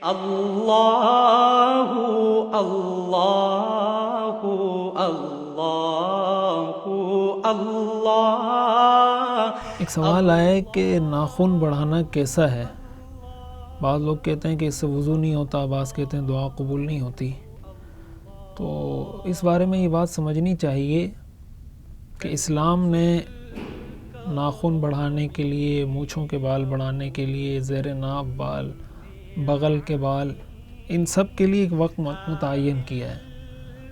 اللہ اللہ اللہ اللہ۔ ایک سوال آیا کہ ناخن بڑھانا کیسا ہے؟ بعض لوگ کہتے ہیں کہ اس سے وضو نہیں ہوتا، بعض کہتے ہیں دعا قبول نہیں ہوتی۔ تو اس بارے میں یہ بات سمجھنی چاہیے کہ اسلام نے ناخن بڑھانے کے لیے، مونچھوں کے بال بڑھانے کے لیے، زیر ناف بال، بغل کے بال، ان سب کے لیے ایک وقت متعین کیا ہے،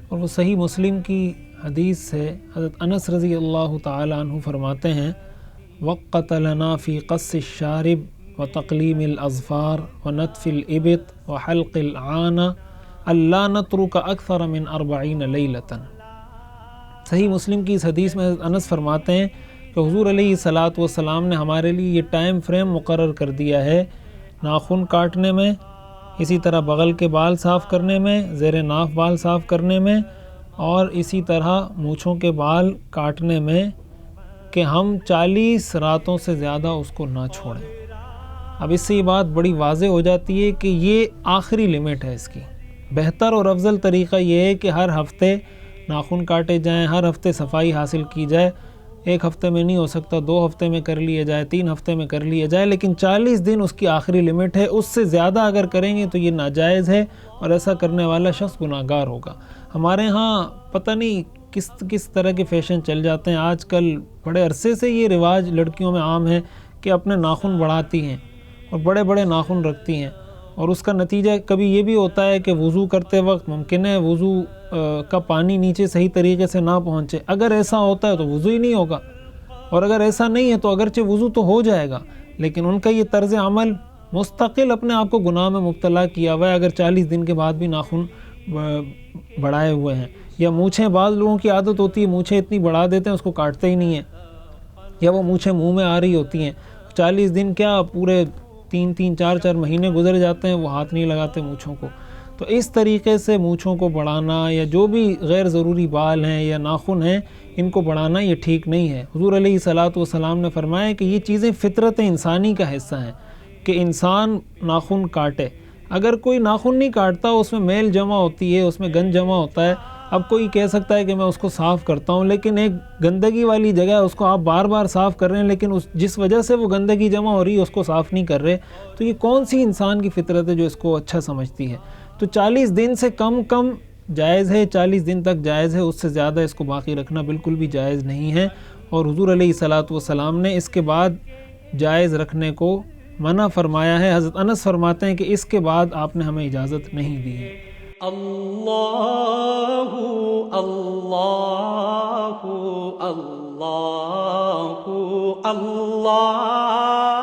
اور وہ صحیح مسلم کی حدیث سے حضرت انس رضی اللہ تعالی عنہ فرماتے ہیں: وقت لنا فی قص الشارب وتقلیم الاظفار ونتف الابط وحلق العانہ اللہ نترک اکثر من 40 لیلۃ۔ صحیح مسلم کی اس حدیث میں حضرت انس فرماتے ہیں کہ حضور علیہ الصلاۃ والسلام نے ہمارے لیے یہ ٹائم فریم مقرر کر دیا ہے ناخن کاٹنے میں، اسی طرح بغل کے بال صاف کرنے میں، زیر ناف بال صاف کرنے میں، اور اسی طرح مونچھوں کے بال کاٹنے میں، کہ ہم 40 راتوں سے زیادہ اس کو نہ چھوڑیں۔ اب اس سے یہ بات بڑی واضح ہو جاتی ہے کہ یہ آخری لمٹ ہے اس کی۔ بہتر اور افضل طریقہ یہ ہے کہ ہر ہفتے ناخن کاٹے جائیں، ہر ہفتے صفائی حاصل کی جائے۔ ایک ہفتے میں نہیں ہو سکتا، 2 ہفتے میں کر لیا جائے، 3 ہفتے میں کر لیا جائے، لیکن 40 دن اس کی آخری لمٹ ہے۔ اس سے زیادہ اگر کریں گے تو یہ ناجائز ہے، اور ایسا کرنے والا شخص گناہگار ہوگا۔ ہمارے ہاں پتہ نہیں کس طرح کے فیشن چل جاتے ہیں آج کل۔ بڑے عرصے سے یہ رواج لڑکیوں میں عام ہے کہ اپنے ناخن بڑھاتی ہیں اور بڑے بڑے ناخن رکھتی ہیں، اور اس کا نتیجہ کبھی یہ بھی ہوتا ہے کہ وضو کرتے وقت ممکن ہے وضو کا پانی نیچے صحیح طریقے سے نہ پہنچے۔ اگر ایسا ہوتا ہے تو وضو ہی نہیں ہوگا، اور اگر ایسا نہیں ہے تو اگرچہ وضو تو ہو جائے گا، لیکن ان کا یہ طرز عمل مستقل اپنے آپ کو گناہ میں مبتلا کیا ہوا ہے، اگر 40 دن کے بعد بھی ناخن بڑھائے ہوئے ہیں۔ یا مونچھیں، بعض لوگوں کی عادت ہوتی ہے مونچھیں اتنی بڑھا دیتے ہیں اس کو کاٹتے ہی نہیں ہیں، یا وہ مونچھیں منہ میں آ رہی ہوتی ہیں، 40 دن کیا پورے 3-4 مہینے گزر جاتے ہیں، وہ ہاتھ نہیں لگاتے مونچھوں کو۔ تو اس طریقے سے مونچھوں کو بڑھانا یا جو بھی غیر ضروری بال ہیں یا ناخن ہیں ان کو بڑھانا یہ ٹھیک نہیں ہے۔ حضور علیہ الصلاۃ والسلام نے فرمایا کہ یہ چیزیں فطرت انسانی کا حصہ ہیں کہ انسان ناخن کاٹے۔ اگر کوئی ناخن نہیں کاٹتا، اس میں میل جمع ہوتی ہے، اس میں گند جمع ہوتا ہے۔ اب کوئی کہہ سکتا ہے کہ میں اس کو صاف کرتا ہوں، لیکن ایک گندگی والی جگہ ہے، اس کو آپ بار بار صاف کر رہے ہیں، لیکن جس وجہ سے وہ گندگی جمع ہو رہی ہے اس کو صاف نہیں کر رہے، تو یہ کون سی انسان کی فطرت ہے جو اس کو اچھا سمجھتی ہے؟ تو 40 دن سے کم جائز ہے، 40 دن تک جائز ہے، اس سے زیادہ اس کو باقی رکھنا بالکل بھی جائز نہیں ہے، اور حضور علیہ الصلاۃ والسلام نے اس کے بعد جائز رکھنے کو منع فرمایا ہے۔ حضرت انس فرماتے ہیں کہ اس کے بعد آپ نے ہمیں اجازت نہیں دی ہے۔ اللہ اللہ اللہ اللہ